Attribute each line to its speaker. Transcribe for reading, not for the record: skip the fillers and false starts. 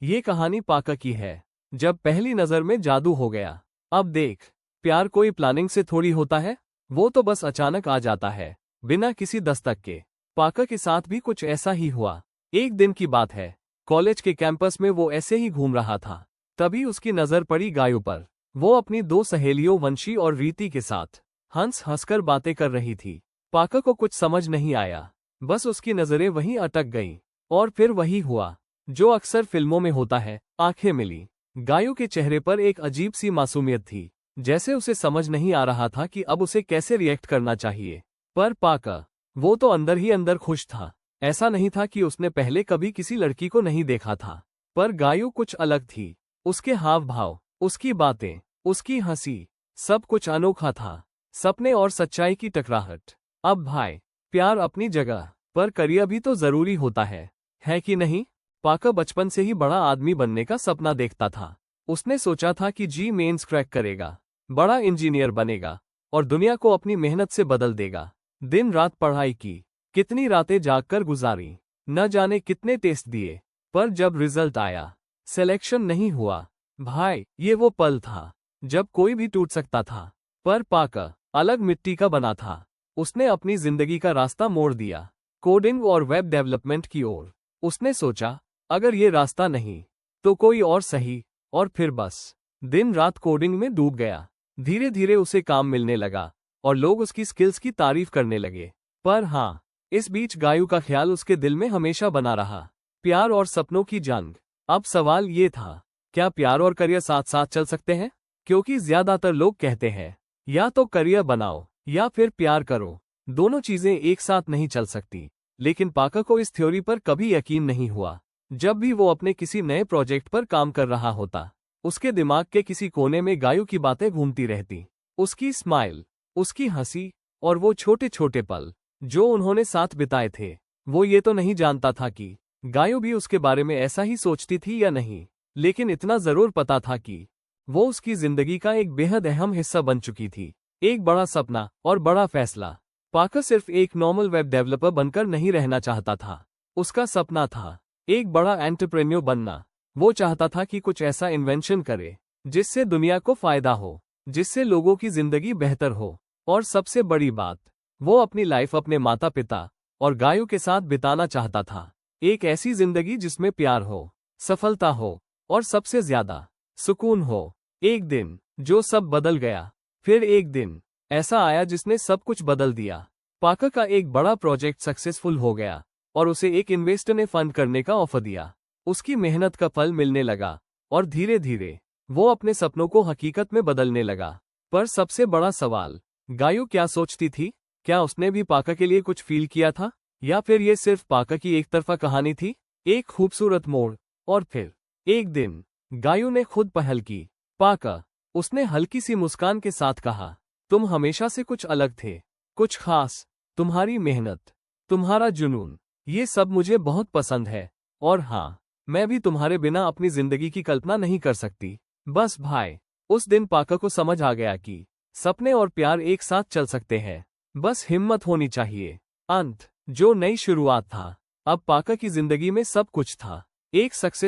Speaker 1: ये कहानी पाका की है, जब पहली नजर में जादू हो गया। अब देख, प्यार कोई प्लानिंग से थोड़ी होता है, वो तो बस अचानक आ जाता है, बिना किसी दस्तक के। पाका के साथ भी कुछ ऐसा ही हुआ। एक दिन की बात है, कॉलेज के कैंपस में वो ऐसे ही घूम रहा था, तभी उसकी नजर पड़ी गायों पर। वो अपनी दो सहेलियों वंशी और रीति के साथ हंस हंसकर बातें कर रही थी। पाका को कुछ समझ नहीं आया, बस उसकी नजरें वहीं अटक गईं। और फिर वही हुआ जो अक्सर फिल्मों में होता है, आंखें मिली। गायों के चेहरे पर एक अजीब सी मासूमियत थी, जैसे उसे समझ नहीं आ रहा था कि अब उसे कैसे रिएक्ट करना चाहिए। पर पाका, वो तो अंदर ही अंदर खुश था। ऐसा नहीं था कि उसने पहले कभी किसी लड़की को नहीं देखा था, पर गायों कुछ अलग थी। उसके हाव भाव, उसकी बातें, उसकी हंसी, सब कुछ अनोखा था। सपने और सच्चाई की टकराहट। अब भाई, प्यार अपनी जगह, पर करियर भी तो जरूरी होता है कि नहीं? पाका बचपन से ही बड़ा आदमी बनने का सपना देखता था। उसने सोचा था कि जी मेंस क्रैक करेगा, बड़ा इंजीनियर बनेगा और दुनिया को अपनी मेहनत से बदल देगा। दिन रात पढ़ाई की, कितनी रातें जागकर गुजारी, न जाने कितने टेस्ट दिए, पर जब रिजल्ट आया, सिलेक्शन नहीं हुआ। भाई, ये वो पल था जब कोई भी टूट सकता था, पर पाका अलग मिट्टी का बना था। उसने अपनी जिंदगी का रास्ता मोड़ दिया, कोडिंग और वेब डेवलपमेंट की ओर। उसने सोचा, अगर ये रास्ता नहीं तो कोई और सही। और फिर बस दिन रात कोडिंग में डूब गया। धीरे धीरे उसे काम मिलने लगा और लोग उसकी स्किल्स की तारीफ करने लगे। पर हाँ, इस बीच गायों का ख्याल उसके दिल में हमेशा बना रहा। प्यार और सपनों की जंग। अब सवाल ये था, क्या प्यार और करियर साथ साथ चल सकते हैं? क्योंकि ज्यादातर लोग कहते हैं, या तो करियर बनाओ या फिर प्यार करो, दोनों चीजें एक साथ नहीं चल सकती। लेकिन पाका को इस थ्योरी पर कभी यकीन नहीं हुआ। जब भी वो अपने किसी नए प्रोजेक्ट पर काम कर रहा होता, उसके दिमाग के किसी कोने में गायों की बातें घूमती रहती। उसकी स्माइल, उसकी हंसी और वो छोटे छोटे पल जो उन्होंने साथ बिताए थे। वो ये तो नहीं जानता था कि गायों भी उसके बारे में ऐसा ही सोचती थी या नहीं, लेकिन इतना जरूर पता था कि वो उसकी जिंदगी का एक बेहद अहम हिस्सा बन चुकी थी। एक बड़ा सपना और बड़ा फैसला। पाका सिर्फ एक नॉर्मल वेब डेवलपर बनकर नहीं रहना चाहता था। उसका सपना था एक बड़ा एंटरप्रेन्योर बनना। वो चाहता था कि कुछ ऐसा इन्वेंशन करे जिससे दुनिया को फायदा हो, जिससे लोगों की जिंदगी बेहतर हो। और सबसे बड़ी बात, वो अपनी लाइफ अपने माता पिता और गायों के साथ बिताना चाहता था। एक ऐसी जिंदगी जिसमें प्यार हो, सफलता हो और सबसे ज्यादा सुकून हो। एक दिन जो सब बदल गया। फिर एक दिन ऐसा आया जिसने सब कुछ बदल दिया। पाका का एक बड़ा प्रोजेक्ट सक्सेसफुल हो गया और उसे एक इन्वेस्टर ने फंड करने का ऑफर दिया। उसकी मेहनत का फल मिलने लगा और धीरे धीरे वो अपने सपनों को हकीकत में बदलने लगा। पर सबसे बड़ा सवाल, गायों क्या सोचती थी? क्या उसने भी पाका के लिए कुछ फील किया था, या फिर ये सिर्फ पाका की एक तरफा कहानी थी? एक खूबसूरत मोड़। और फिर एक दिन गायों ने खुद पहल की। पाका, उसने हल्की सी मुस्कान के साथ कहा, तुम हमेशा से कुछ अलग थे, कुछ खास। तुम्हारी मेहनत, तुम्हारा जुनून, ये सब मुझे बहुत पसंद है। और हाँ, मैं भी तुम्हारे बिना अपनी जिंदगी की कल्पना नहीं कर सकती। बस भाई, उस दिन पाका को समझ आ गया कि सपने और प्यार एक साथ चल सकते हैं, बस हिम्मत होनी चाहिए। अंत, जो नई शुरुआत था। अब पाका की जिंदगी में सब कुछ था। एक सक्सेस